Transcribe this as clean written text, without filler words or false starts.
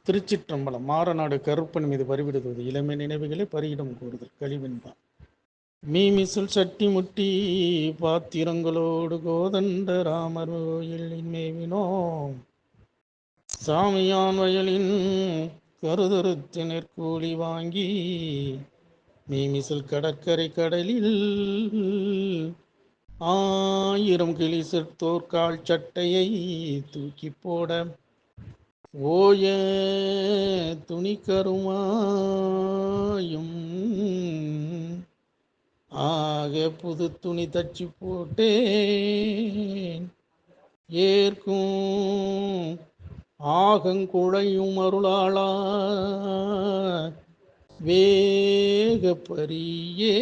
திருச்சிற்றம்பலம். மாறநாடு கருப்பன் மீது பறிவிடுவது இளமை நினைவுகளை பறியிடம் கூறுதல் கழிவென்பான். மீமிசுல் சட்டி முட்டி பாத்திரங்களோடு கோதண்ட ராமர் கோயில் மேவினோம். சாமியான் வயலின் கருதறுத்து நெற்கூலி வாங்கி மீமிசுல் கடற்கரை கடலில் 1000 கிளி செத்தோர்கால் சட்டையை தூக்கி போட ஓய துணி கருமாயும் ஆக புது துணி தச்சு போட்டேன். ஏற்கும் ஆகங்குழையும் அருளாளா வேக பரியே